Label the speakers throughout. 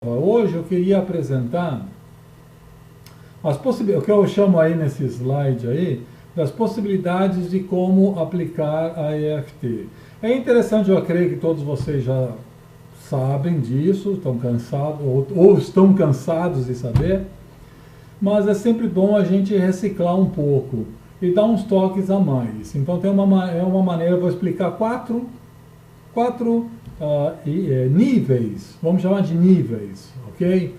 Speaker 1: Hoje eu queria apresentar o que eu chamo aí nesse slide aí, das possibilidades de como aplicar a EFT. É interessante, eu creio que todos vocês já sabem disso, estão cansados ou estão cansados de saber, mas é sempre bom a gente reciclar um pouco e dar uns toques a mais. Então tem uma maneira, eu vou explicar quatro níveis, vamos chamar de níveis, ok?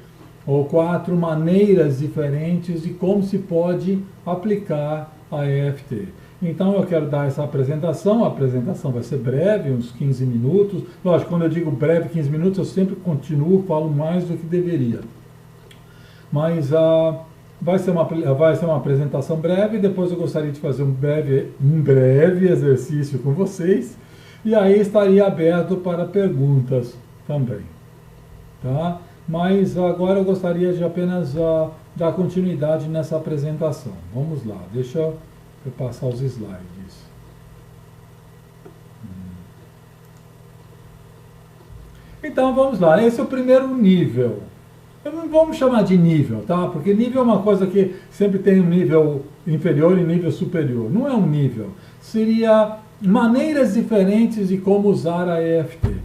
Speaker 1: Ou 4 maneiras diferentes de como se pode aplicar a EFT. Então eu quero dar essa apresentação, a apresentação vai ser breve, uns 15 minutos. Lógico, quando eu digo breve, 15 minutos, eu sempre continuo, falo mais do que deveria. Mas vai ser uma apresentação breve, depois eu gostaria de fazer um breve exercício com vocês, e aí estaria aberto para perguntas também, tá? Mas agora eu gostaria de apenas dar continuidade nessa apresentação. Vamos lá, deixa eu passar os slides. Então vamos lá, esse é o primeiro nível. Não vamos chamar de nível, tá? Porque nível é uma coisa que sempre tem um nível inferior e nível superior. Não é um nível. Seria maneiras diferentes de como usar a EFT.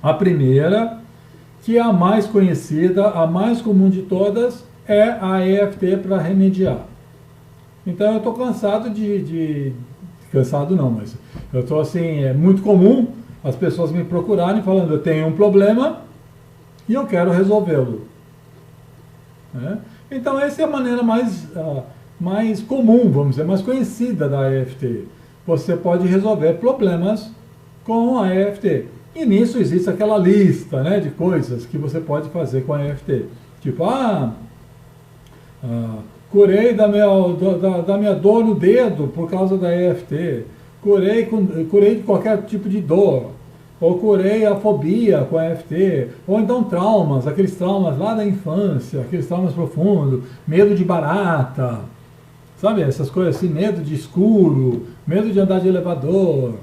Speaker 1: A primeira, que é a mais conhecida, a mais comum de todas, é a EFT para remediar. Então eu estou cansado Cansado não, mas eu estou assim, é muito comum as pessoas me procurarem falando, eu tenho um problema e eu quero resolvê-lo. Então essa é a maneira mais comum, vamos dizer, mais conhecida da EFT. Você pode resolver problemas com a EFT. E nisso existe aquela lista, né, de coisas que você pode fazer com a EFT. Tipo, curei da minha dor no dedo por causa da EFT. Curei de qualquer tipo de dor. Ou curei a fobia com a EFT. Ou então traumas, aqueles traumas lá da infância, aqueles traumas profundos, medo de barata, sabe, essas coisas assim, medo de escuro, medo de andar de elevador,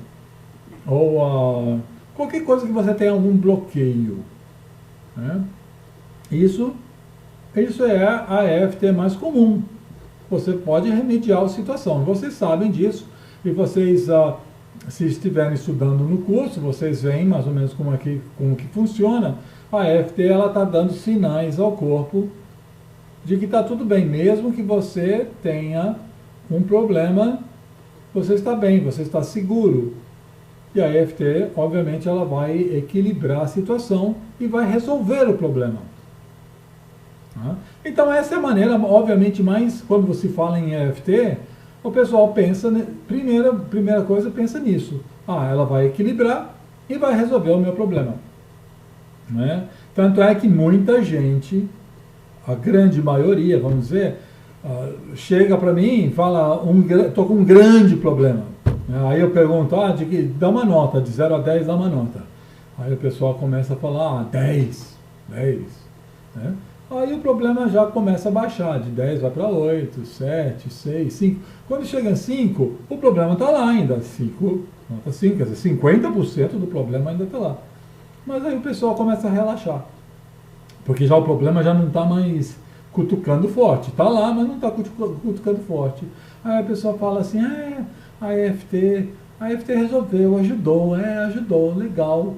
Speaker 1: ou qualquer coisa que você tenha algum bloqueio. Isso é a EFT mais comum. Você pode remediar a situação. Vocês sabem disso e vocês, se estiverem estudando no curso, vocês veem mais ou menos como que funciona. A EFT está dando sinais ao corpo de que está tudo bem, mesmo que você tenha um problema, você está bem, você está seguro. E a EFT, obviamente, ela vai equilibrar a situação e vai resolver o problema. Então essa é a maneira, obviamente, mais quando você fala em EFT, o pessoal pensa, primeira coisa, pensa nisso. Ela vai equilibrar e vai resolver o meu problema. Tanto é que muita gente, a grande maioria, vamos dizer, chega para mim e fala, estou com um grande problema. Aí eu pergunto, dá uma nota, de 0 a 10 dá uma nota. Aí o pessoal começa a falar, 10. Aí o problema já começa a baixar, de 10 vai para 8, 7, 6, 5. Quando chega em 5, o problema está lá ainda, nota 5, quer dizer, 50% do problema ainda está lá. Mas aí o pessoal começa a relaxar, porque já o problema já não está mais cutucando forte. Está lá, mas não está cutucando forte. Aí a pessoa fala assim, a EFT resolveu, ajudou, legal.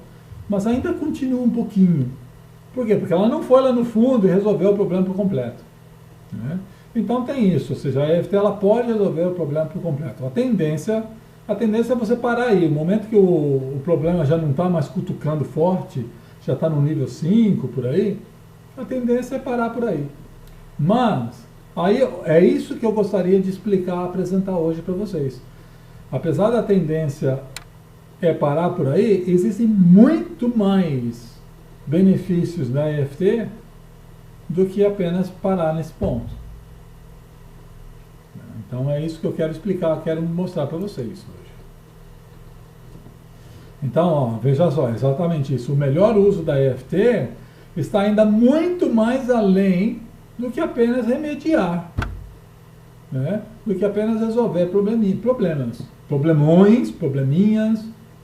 Speaker 1: Mas ainda continua um pouquinho. Por quê? Porque ela não foi lá no fundo e resolveu o problema por completo. Então tem isso, ou seja, a EFT ela pode resolver o problema por completo. A tendência é você parar aí. No momento que o problema já não está mais cutucando forte, já está no nível 5, por aí, a tendência é parar por aí. Mas, aí é isso que eu gostaria de explicar, apresentar hoje para vocês. Apesar da tendência parar por aí, existem muito mais benefícios da EFT do que apenas parar nesse ponto. Então é isso que eu quero explicar, quero mostrar para vocês hoje. Então, veja só, exatamente isso. O melhor uso da EFT está ainda muito mais além do que apenas remediar, do que apenas resolver probleminhas.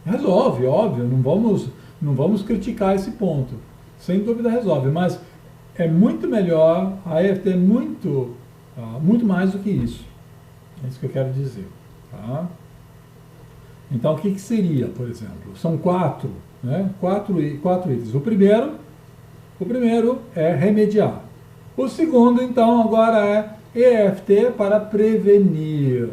Speaker 1: Resolve, óbvio, não vamos criticar esse ponto. sem dúvida resolve, mas é muito melhor, a EFT é muito mais do que isso. É isso que eu quero dizer. Tá? Então, o que seria, por exemplo? São quatro, né? Quatro itens. O primeiro é remediar. O segundo, então, agora é EFT para prevenir.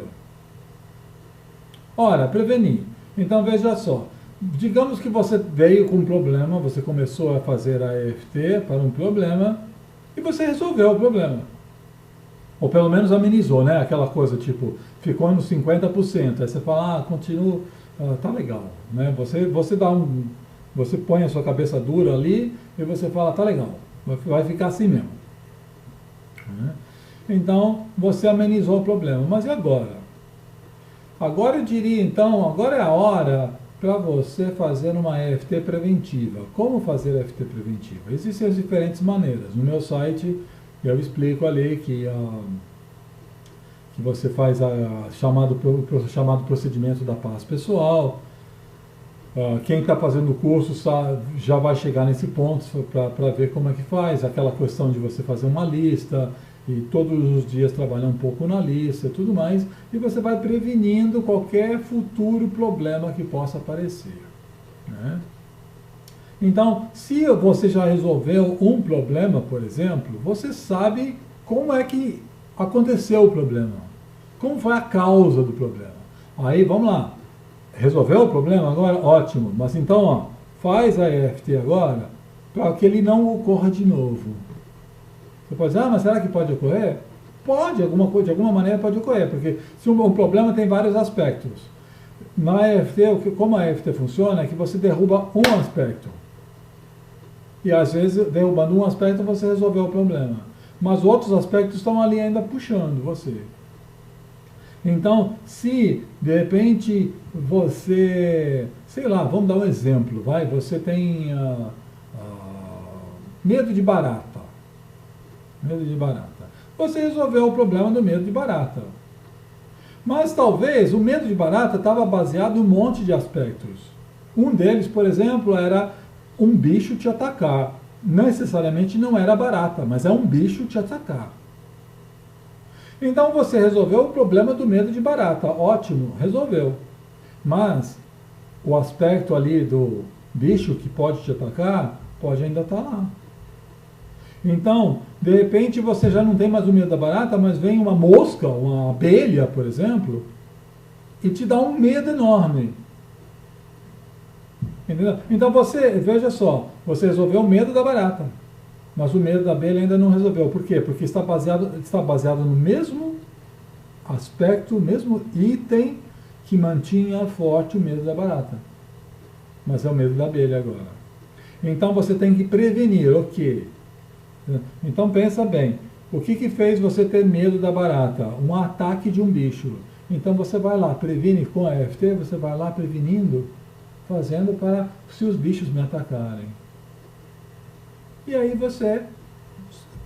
Speaker 1: Ora, prevenir. Então, veja só. Digamos que você veio com um problema, você começou a fazer a EFT para um problema e você resolveu o problema. Ou pelo menos amenizou, né? Aquela coisa tipo, ficou nos 50%. Aí você fala, continua, tá legal. Né? Você põe a sua cabeça dura ali e você fala, tá legal, vai ficar assim mesmo. Né? Então, você amenizou o problema. Mas e agora? Agora eu diria, então, agora é a hora para você fazer uma EFT preventiva. Como fazer a EFT preventiva? Existem as diferentes maneiras. No meu site eu explico ali que você faz o chamado procedimento da paz pessoal. Quem está fazendo o curso já vai chegar nesse ponto para ver como é que faz. Aquela questão de você fazer uma lista e todos os dias trabalhar um pouco na lista e tudo mais. E você vai prevenindo qualquer futuro problema que possa aparecer. Né? Então, se você já resolveu um problema, por exemplo, você sabe como é que aconteceu o problema. Como foi a causa do problema. Aí, vamos lá. Resolveu o problema agora? Ótimo. Mas então, faz a EFT agora para que ele não ocorra de novo. Você pode dizer, mas será que pode ocorrer? Pode, de alguma maneira pode ocorrer, porque se um problema tem vários aspectos. Na EFT, como a EFT funciona, é que você derruba um aspecto. E às vezes, derrubando um aspecto, você resolveu o problema. Mas outros aspectos estão ali ainda puxando você. Então, se de repente você, sei lá, vamos dar um exemplo, você tem medo de barata. Medo de barata. Você resolveu o problema do medo de barata. Mas talvez o medo de barata estava baseado em um monte de aspectos. Um deles, por exemplo, era um bicho te atacar. Necessariamente não era barata, mas é um bicho te atacar. Então você resolveu o problema do medo de barata. Ótimo, resolveu. Mas o aspecto ali do bicho que pode te atacar, pode ainda estar lá. Então, de repente você já não tem mais o medo da barata, mas vem uma mosca, uma abelha, por exemplo, e te dá um medo enorme. Entendeu? Então veja só, você resolveu o medo da barata, mas o medo da abelha ainda não resolveu. Por quê? Porque está baseado no mesmo aspecto, o mesmo item que mantinha forte o medo da barata. Mas é o medo da abelha agora. Então você tem que prevenir, ok? Então pensa bem, o que fez você ter medo da barata? Um ataque de um bicho. Então você vai lá, previne com a EFT, você vai lá prevenindo, fazendo para se os bichos me atacarem. E aí você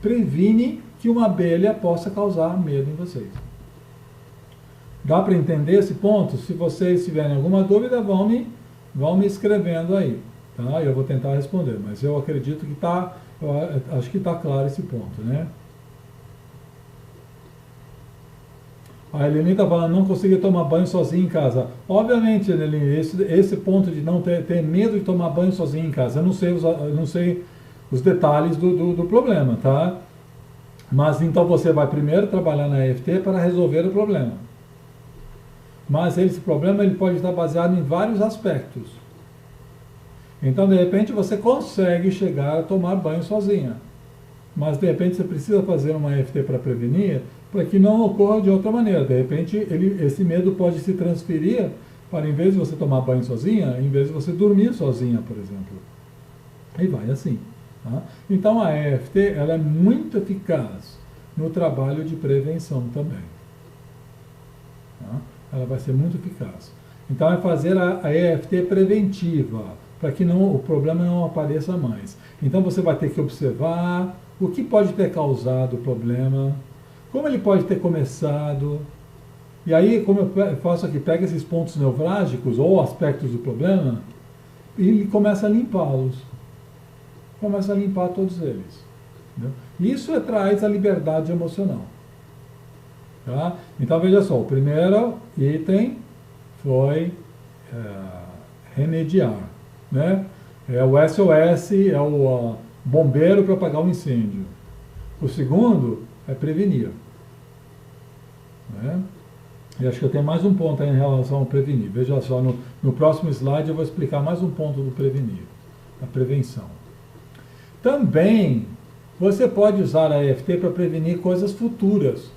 Speaker 1: previne que uma abelha possa causar medo em vocês. Dá para entender esse ponto? Se vocês tiverem alguma dúvida, vão me escrevendo aí. Tá? Eu vou tentar responder, mas eu acredito que acho que está claro esse ponto, né? A Eleni está falando, não conseguia tomar banho sozinho em casa. Obviamente, Eleni, esse ponto de não ter medo de tomar banho sozinho em casa, eu não sei os detalhes do problema, tá? Mas então você vai primeiro trabalhar na EFT para resolver o problema. Mas esse problema ele pode estar baseado em vários aspectos. Então, de repente, você consegue chegar a tomar banho sozinha. Mas, de repente, você precisa fazer uma EFT para prevenir, para que não ocorra de outra maneira. De repente, esse medo pode se transferir para, em vez de você tomar banho sozinha, em vez de você dormir sozinha, por exemplo. E vai assim. Tá? Então, a EFT ela é muito eficaz no trabalho de prevenção também. Tá? Ela vai ser muito eficaz. Então, é fazer a EFT preventiva, para que o problema não apareça mais. Então você vai ter que observar o que pode ter causado o problema, como ele pode ter começado. E aí, como eu faço aqui, pega esses pontos nevrálgicos ou aspectos do problema e começa a limpá-los. começa a limpar todos eles. Entendeu? Isso traz a liberdade emocional. Tá? Então veja só, o primeiro item foi remediar. Né? É o SOS, é o bombeiro para apagar o incêndio. O segundo é prevenir. Né? E acho que eu tenho mais um ponto aí em relação ao prevenir. Veja só, no próximo slide eu vou explicar mais um ponto do prevenir, a prevenção. Também você pode usar a EFT para prevenir coisas futuras.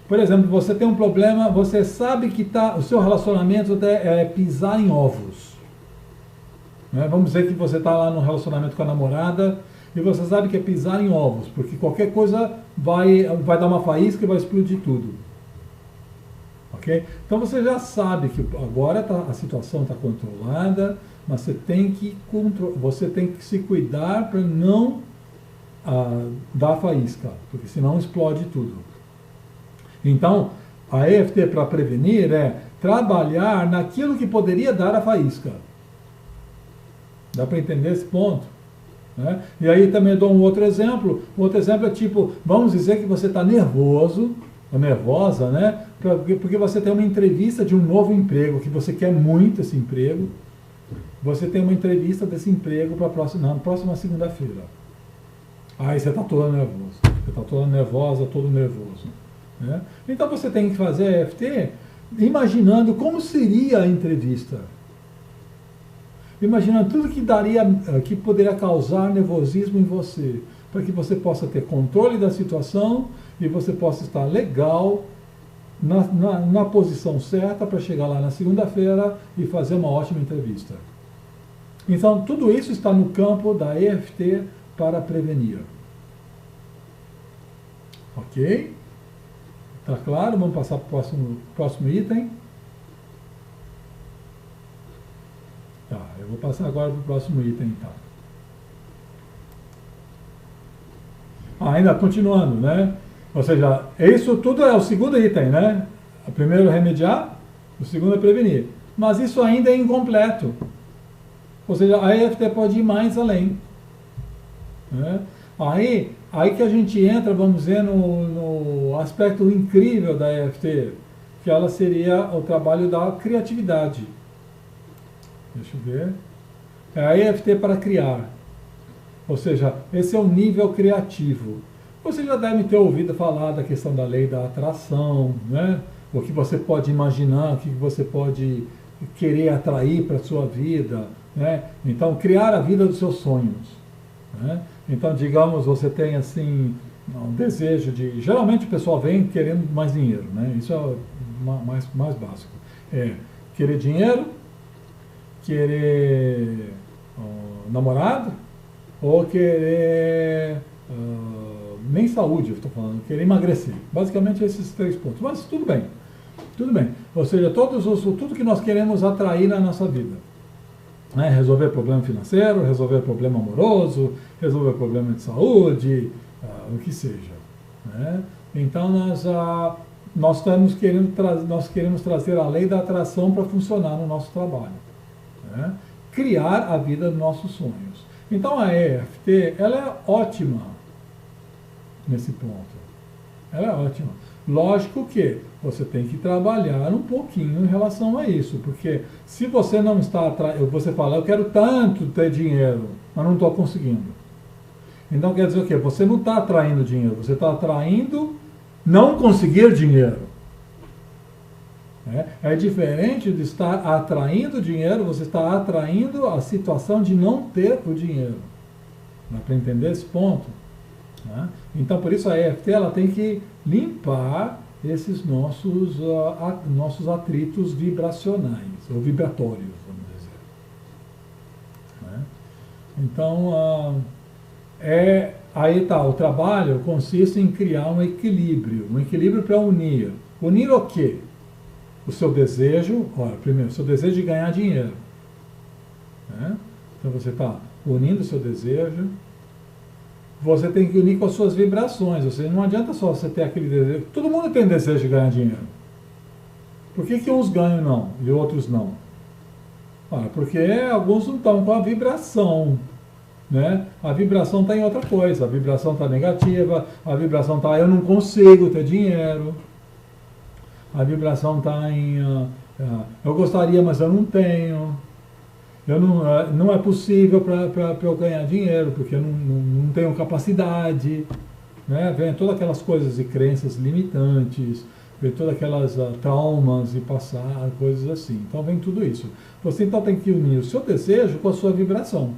Speaker 1: Por exemplo, você tem um problema, você sabe que o seu relacionamento é pisar em ovos. Né? Vamos dizer que você está lá no relacionamento com a namorada e você sabe que é pisar em ovos, porque qualquer coisa vai dar uma faísca e vai explodir tudo. Okay? Então você já sabe que agora a situação está controlada, mas você tem que se cuidar para não dar faísca, porque senão explode tudo. Então, a EFT para prevenir é trabalhar naquilo que poderia dar a faísca. Dá para entender esse ponto? Né? E aí também dou um outro exemplo. Um outro exemplo é tipo, vamos dizer que você está nervoso, ou nervosa, né? Porque você tem uma entrevista de um novo emprego, que você quer muito esse emprego. Você tem uma entrevista desse emprego na próxima segunda-feira. Aí você está todo nervoso. Você está toda nervosa, todo nervoso. Né? Então você tem que fazer a EFT imaginando como seria a entrevista. Imaginando tudo que poderia causar nervosismo em você, para que você possa ter controle da situação e você possa estar legal, na posição certa para chegar lá na segunda-feira e fazer uma ótima entrevista. Então, tudo isso está no campo da EFT para prevenir. Ok? Tá claro? Vamos passar para o próximo item. Tá, eu vou passar agora para o próximo item, então. Ainda continuando, né? Ou seja, isso tudo é o segundo item, né? O primeiro é remediar, o segundo é prevenir. Mas isso ainda é incompleto. Ou seja, a EFT pode ir mais além. Né? Aí que a gente entra, vamos dizer, no aspecto incrível da EFT, que ela seria o trabalho da criatividade. Deixa eu ver. É a EFT para criar. Ou seja, esse é o nível criativo. Você já deve ter ouvido falar da questão da lei da atração, né? O que você pode imaginar, o que você pode querer atrair para a sua vida, né? Então, criar a vida dos seus sonhos. Né? Então, digamos, você tem assim um desejo de... Geralmente o pessoal vem querendo mais dinheiro, né? Isso é mais básico. É querer dinheiro, querer namorado, ou querer... nem saúde, eu estou falando, querer emagrecer. Basicamente esses 3 pontos. Mas tudo bem. Tudo bem. Ou seja, tudo que nós queremos atrair na nossa vida. Né? Resolver problema financeiro, resolver problema amoroso, resolver problema de saúde, o que seja. Né? Então nós queremos trazer a lei da atração para funcionar no nosso trabalho. Né? Criar a vida dos nossos sonhos. Então a EFT, ela é ótima nesse ponto. Ela é ótima. Lógico que você tem que trabalhar um pouquinho em relação a isso, porque se você não está você fala, eu quero tanto ter dinheiro, mas não estou conseguindo. Então quer dizer o quê? Você não está atraindo dinheiro, você está atraindo não conseguir dinheiro. É diferente de estar atraindo dinheiro, você está atraindo a situação de não ter o dinheiro. Dá para entender esse ponto? Né? Então, por isso a EFT ela tem que limpar esses nossos atritos vibracionais, ou vibratórios, vamos dizer. Né? Então, aí tá, o trabalho consiste em criar um equilíbrio para unir. Unir o quê? O seu desejo, primeiro, o seu desejo de ganhar dinheiro. Né? Então você está unindo o seu desejo. Você tem que unir com as suas vibrações. Ou seja, não adianta só você ter aquele desejo. Todo mundo tem desejo de ganhar dinheiro. Por que uns ganham não e outros não? Porque alguns não estão com a vibração né? A vibração está em outra coisa, a vibração está negativa, a vibração está eu não consigo ter dinheiro, a vibração está em eu gostaria, mas eu não tenho, não é possível para eu ganhar dinheiro, porque eu não tenho capacidade, né? Vem todas aquelas coisas e crenças limitantes, vem todas aquelas traumas e passar, coisas assim. Então vem tudo isso. Você então tem que unir o seu desejo com a sua vibração.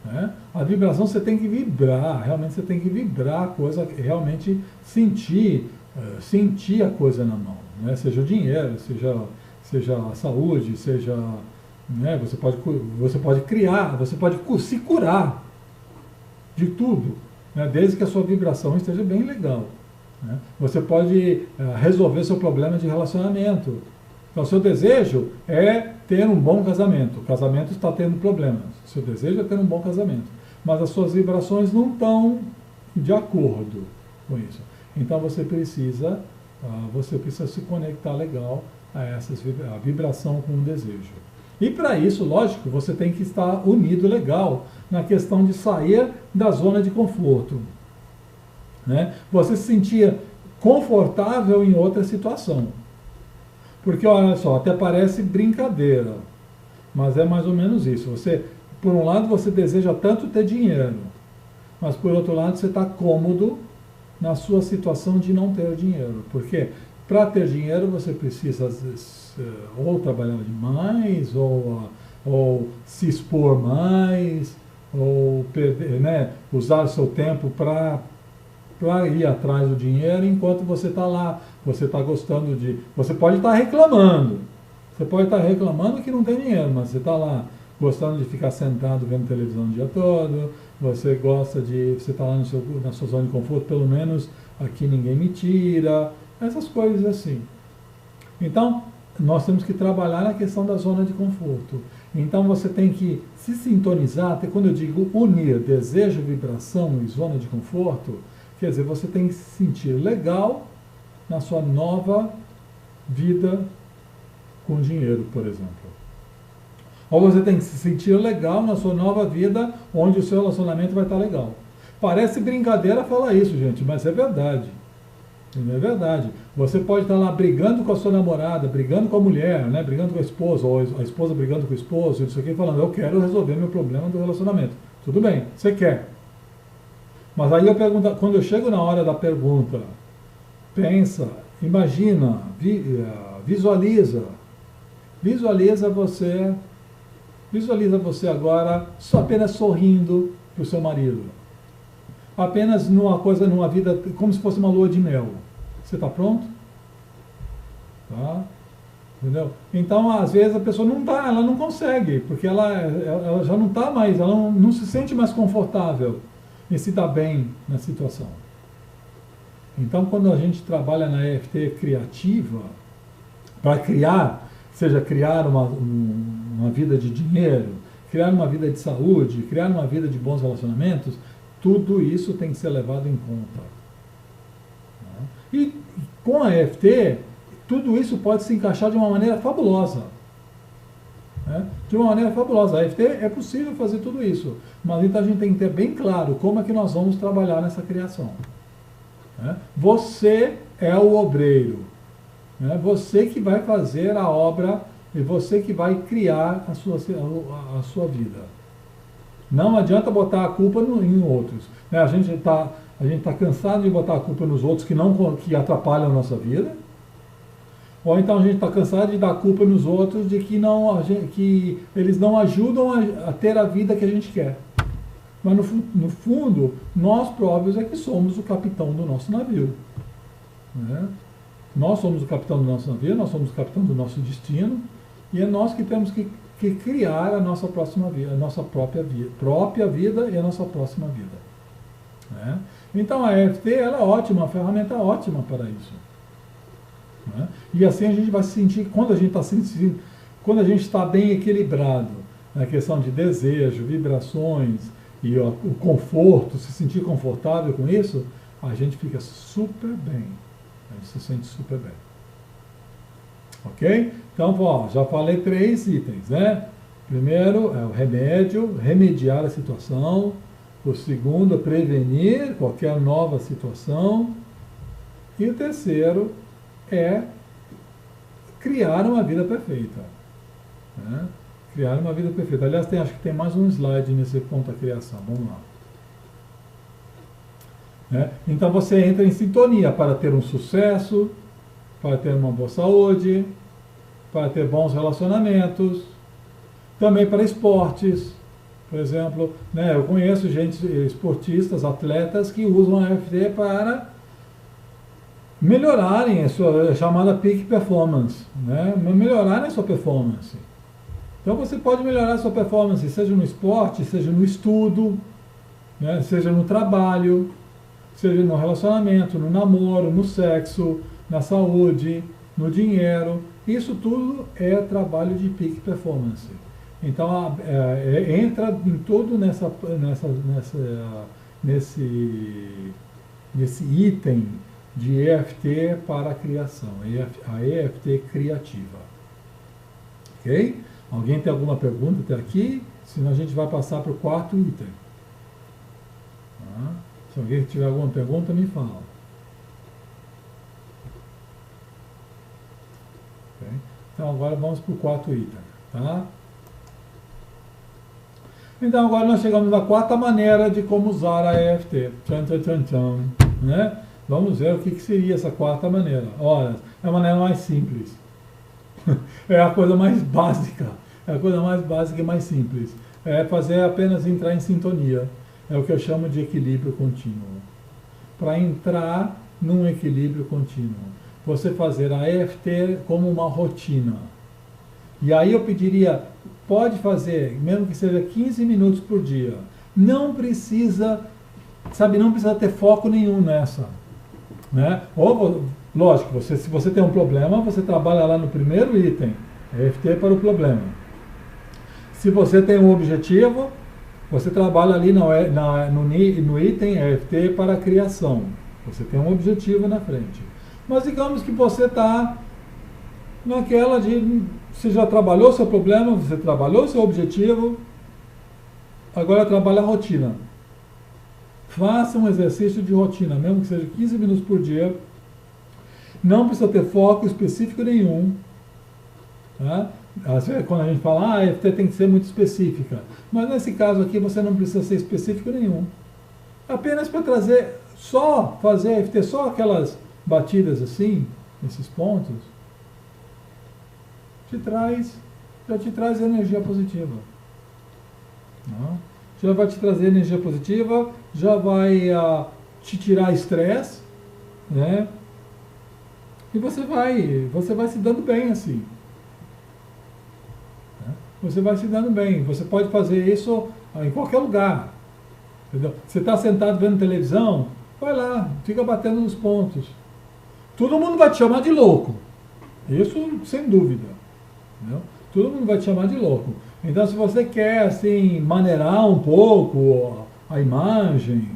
Speaker 1: Né? A vibração você tem que vibrar, realmente você tem que vibrar a coisa, realmente sentir a coisa na mão. Né? Seja o dinheiro, seja a saúde, seja... Né? Você pode criar, você pode se curar de tudo, né? Desde que a sua vibração esteja bem legal. Né? Você pode resolver seu problema de relacionamento. Então, seu desejo é ter um bom casamento. O casamento está tendo problemas. Seu desejo é ter um bom casamento. Mas as suas vibrações não estão de acordo com isso. Então, você precisa se conectar legal a vibração com o desejo. E para isso, lógico, você tem que estar unido legal na questão de sair da zona de conforto. Né? Você se sentia confortável em outra situação. Porque, olha só, até parece brincadeira, mas é mais ou menos isso. Por um lado, você deseja tanto ter dinheiro, mas por outro lado, você está cômodo na sua situação de não ter dinheiro. Porque para ter dinheiro, você precisa, às vezes, ou trabalhar demais, ou se expor mais, ou perder, né, usar o seu tempo para ir atrás do dinheiro, enquanto você está lá, você está gostando de... Você pode estar reclamando, que não tem dinheiro, mas você está lá gostando de ficar sentado vendo televisão o dia todo, você está lá na sua zona de conforto, pelo menos aqui ninguém me tira, essas coisas assim. Então, nós temos que trabalhar na questão da zona de conforto. Então você tem que se sintonizar, até quando eu digo unir desejo, vibração e zona de conforto, quer dizer, você tem que se sentir legal na sua nova vida com dinheiro, por exemplo. Ou você tem que se sentir legal na sua nova vida, onde o seu relacionamento vai estar legal. Parece brincadeira falar isso, gente, mas é verdade. Não é verdade. Você pode estar lá brigando com a sua namorada, brigando com a mulher, né? Brigando com a esposa, ou a esposa brigando com o esposo, isso aqui, falando, eu quero resolver meu problema do relacionamento. Tudo bem, você quer. Mas aí eu pergunto, quando eu chego na hora da pergunta, pensa, imagina, visualiza você agora só apenas sorrindo para o seu marido. Apenas numa vida, como se fosse uma lua de mel. Você está pronto? Tá? Entendeu? Então, às vezes, a pessoa ela não consegue, porque ela já não está mais, ela não se sente mais confortável em se dar bem na situação. Então, quando a gente trabalha na EFT criativa, para criar, seja criar uma vida de dinheiro, criar uma vida de saúde, criar uma vida de bons relacionamentos, tudo isso tem que ser levado em conta. E com a EFT, tudo isso pode se encaixar de uma maneira fabulosa. Né? De uma maneira fabulosa. A EFT é possível fazer tudo isso. Mas então a gente tem que ter bem claro como é que nós vamos trabalhar nessa criação. Né? Você é o obreiro. Né? Você que vai fazer a obra e você que vai criar a sua vida. Não adianta botar a culpa em outros. Né? A gente está cansado de botar a culpa nos outros que atrapalham a nossa vida. Ou então a gente está cansado de dar culpa nos outros de que eles não ajudam a ter a vida que a gente quer. Mas no fundo, nós próprios é que somos o capitão do nosso navio. Né? Nós somos o capitão do nosso navio, nós somos o capitão do nosso destino, e é nós que temos que criar a nossa próxima vida, a nossa própria vida e a nossa próxima vida. Né? Então a EFT ela é ótima, uma ferramenta ótima para isso. Né? E assim a gente vai se sentir, quando a gente está bem equilibrado na questão de desejo, vibrações e o conforto, se sentir confortável com isso, a gente fica super bem. A gente se sente super bem. Ok? Então, já falei 3 itens, né? Primeiro é o remédio, remediar a situação. O segundo é prevenir qualquer nova situação. E o terceiro é criar uma vida perfeita. Né? Criar uma vida perfeita. Aliás, acho que tem mais um slide nesse ponto da criação. Vamos lá. Né? Então você entra em sintonia para ter um sucesso, para ter uma boa saúde, para ter bons relacionamentos, também para esportes. Por exemplo, né, eu conheço gente, esportistas, atletas que usam a EFT para melhorarem a sua chamada peak performance, né? Melhorarem a sua performance. Então você pode melhorar a sua performance, seja no esporte, seja no estudo, né? Seja no trabalho, seja no relacionamento, no namoro, no sexo, na saúde, no dinheiro. Isso tudo é trabalho de peak performance. Então entra em todo nesse item de EFT para a criação, a EFT criativa. Ok? Alguém tem alguma pergunta até aqui? Senão a gente vai passar para o quarto item. Tá? Se alguém tiver alguma pergunta, me fala. Okay? Então agora vamos para o quarto item. Tá? Então agora nós chegamos à quarta maneira de como usar a EFT. Tchan, tchan, tchan, tchan, né? Vamos ver o que seria essa quarta maneira. Olha, é a maneira mais simples. É a coisa mais básica. É a coisa mais básica e mais simples. É fazer apenas entrar em sintonia. É o que eu chamo de equilíbrio contínuo. Para entrar num equilíbrio contínuo. Você fazer a EFT como uma rotina. E aí eu pediria, pode fazer, mesmo que seja 15 minutos por dia. Não precisa, não precisa ter foco nenhum nessa. Né? Ou, lógico, se você tem um problema, você trabalha lá no primeiro item, EFT para o problema. Se você tem um objetivo, você trabalha ali no item EFT para a criação. Você tem um objetivo na frente. Mas digamos que você está naquela de... Você já trabalhou seu problema, você trabalhou seu objetivo, agora trabalha a rotina. Faça um exercício de rotina, mesmo que seja 15 minutos por dia. Não precisa ter foco específico nenhum. Tá? Quando a gente fala, a EFT tem que ser muito específica. Mas nesse caso aqui você não precisa ser específico nenhum. Apenas para trazer, só fazer a EFT, só aquelas batidas assim, nesses pontos, já te traz energia positiva. Não? Já vai te trazer energia positiva, já vai te tirar estresse, né? E você vai se dando bem assim. Né? Você vai se dando bem. Você pode fazer isso em qualquer lugar. Entendeu? Você está sentado vendo televisão, vai lá, fica batendo nos pontos. Todo mundo vai te chamar de louco. Isso sem dúvida. Entendeu? Todo mundo vai te chamar de louco. Então, se você quer, assim, maneirar um pouco a imagem,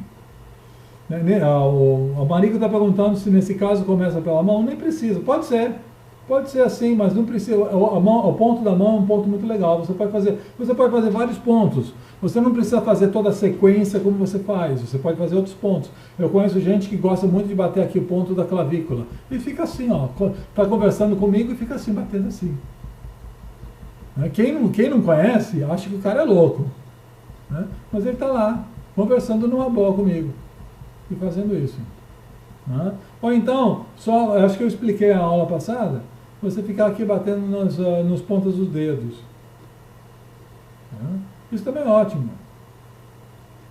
Speaker 1: né? A Marica está perguntando se nesse caso começa pela mão. Nem precisa, pode ser assim, mas não precisa. O ponto da mão é um ponto muito legal. Você pode fazer vários pontos. Você não precisa fazer toda a sequência como você faz. Você pode fazer outros pontos. Eu conheço gente que gosta muito de bater aqui o ponto da clavícula. E fica assim, ó. Está conversando comigo e fica assim, batendo assim. Quem não conhece, acha que o cara é louco. Né? Mas ele está lá, conversando numa boa comigo. E fazendo isso. Né? Ou então, acho que eu expliquei a aula passada, você ficar aqui batendo nos pontas dos dedos. Né? Isso também é ótimo.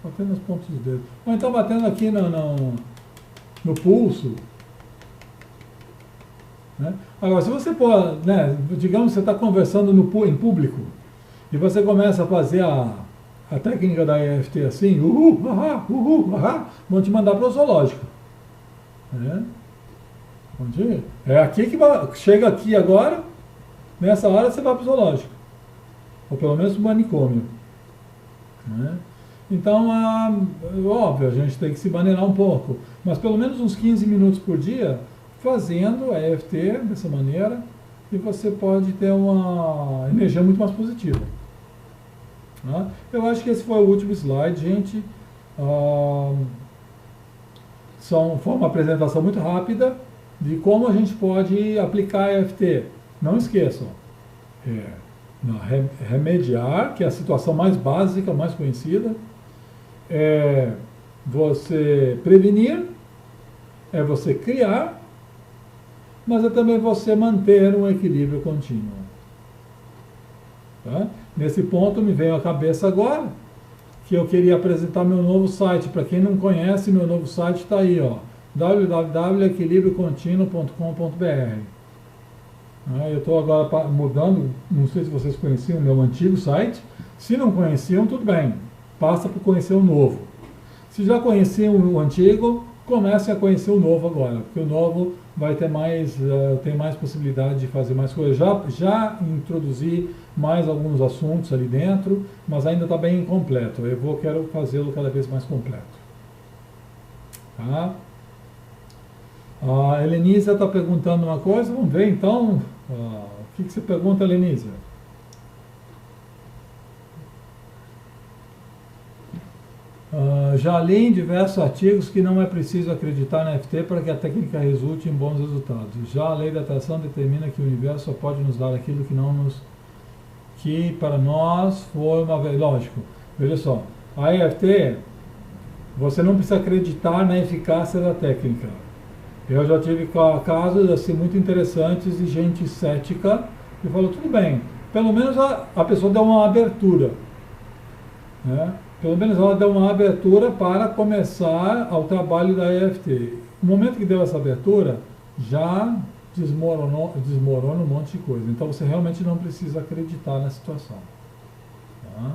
Speaker 1: Batendo nos pontas dos dedos. Ou então batendo aqui no pulso. Né? Agora, se você for, né, digamos que você está conversando em público e você começa a fazer a técnica da EFT assim, vão te mandar para o zoológico. Né? É aqui que chega aqui agora, nessa hora você vai para o zoológico. Ou pelo menos para o manicômio. Né? Então, óbvio, a gente tem que se maneirar um pouco, mas pelo menos uns 15 minutos por dia fazendo a EFT dessa maneira, e você pode ter uma energia muito mais positiva. Tá? Eu acho que esse foi o último slide, gente. Ah, foi uma apresentação muito rápida de como a gente pode aplicar EFT. Não esqueçam, remediar, que é a situação mais básica, mais conhecida, é você prevenir, é você criar, mas é também você manter um equilíbrio contínuo. Tá? Nesse ponto me veio à cabeça agora que eu queria apresentar meu novo site. Para quem não conhece, meu novo site está aí, ó, www.equilibriocontinuo.com.br. Eu estou agora mudando, não sei se vocês conheciam o meu antigo site. Se não conheciam, tudo bem, passa para conhecer o novo. Se já conheciam o antigo, comecem a conhecer o novo agora, porque o novo vai ter mais, tem mais possibilidade de fazer mais coisas. Já introduzi mais alguns assuntos ali dentro, mas ainda está bem incompleto. Quero fazê-lo cada vez mais completo. Tá? A Helenísia está perguntando uma coisa, vamos ver então. O que você pergunta, Helenísia? Já li em diversos artigos que não é preciso acreditar na EFT para que a técnica resulte em bons resultados. Já a lei da atração determina que o universo só pode nos dar aquilo que para nós foi uma vez. Lógico, veja só, a EFT, você não precisa acreditar na eficácia da técnica. Eu já tive casos assim, muito interessantes de gente cética que falou, tudo bem, pelo menos a pessoa deu uma abertura, né? Pelo menos ela deu uma abertura para começar ao trabalho da EFT. No momento que deu essa abertura, já desmorona um monte de coisa. Então você realmente não precisa acreditar na situação. Tá?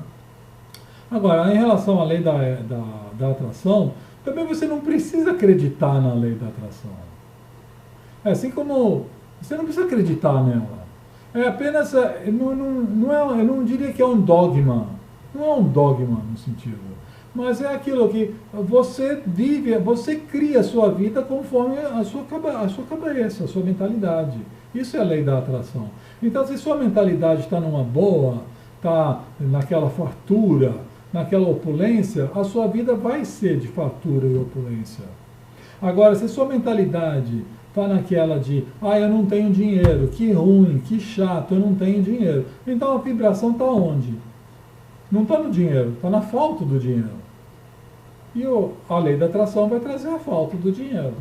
Speaker 1: Agora, em relação à lei da atração, também você não precisa acreditar na lei da atração. É assim como você não precisa acreditar nela. É apenas, eu não diria que é um dogma. Não é um dogma no sentido, mas é aquilo que você vive, você cria a sua vida conforme a sua cabeça, a sua mentalidade. Isso é a lei da atração. Então, se sua mentalidade está numa boa, está naquela fartura, naquela opulência, a sua vida vai ser de fartura e opulência. Agora, se sua mentalidade está naquela de, eu não tenho dinheiro, que ruim, que chato, eu não tenho dinheiro. Então a vibração está onde? Não está no dinheiro, está na falta do dinheiro. E a lei da atração vai trazer a falta do dinheiro.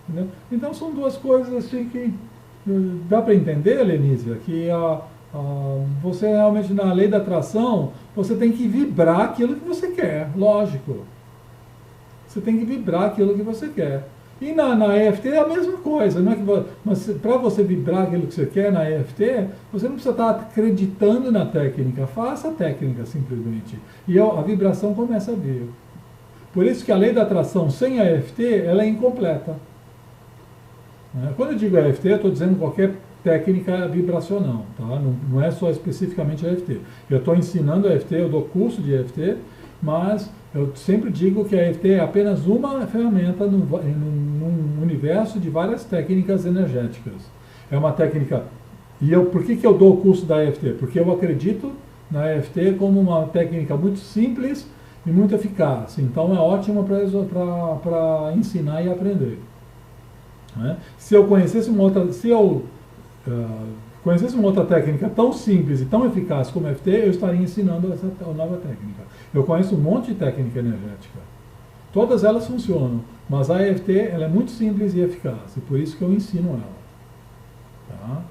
Speaker 1: Entendeu? Então são duas coisas assim que dá para entender, Lenísia, que você realmente na lei da atração, você tem que vibrar aquilo que você quer, lógico. Você tem que vibrar aquilo que você quer. E na EFT é a mesma coisa, não é que mas para você vibrar aquilo que você quer na EFT, você não precisa estar acreditando na técnica, faça a técnica simplesmente. E a vibração começa a vir. Por isso que a lei da atração sem a EFT, ela é incompleta. Quando eu digo EFT, eu estou dizendo qualquer técnica vibracional, tá? Não é só especificamente a EFT. Eu estou ensinando a EFT, eu dou curso de EFT, mas eu sempre digo que a EFT é apenas uma ferramenta num universo de várias técnicas energéticas. É uma técnica... por que eu dou o curso da EFT? Porque eu acredito na EFT como uma técnica muito simples e muito eficaz. Então é ótima para ensinar e aprender. Se eu conhecesse uma outra técnica tão simples e tão eficaz como a EFT, eu estaria ensinando essa nova técnica. Eu conheço um monte de técnica energética. Todas elas funcionam, mas a EFT ela é muito simples e eficaz, e por isso que eu ensino ela. Tá?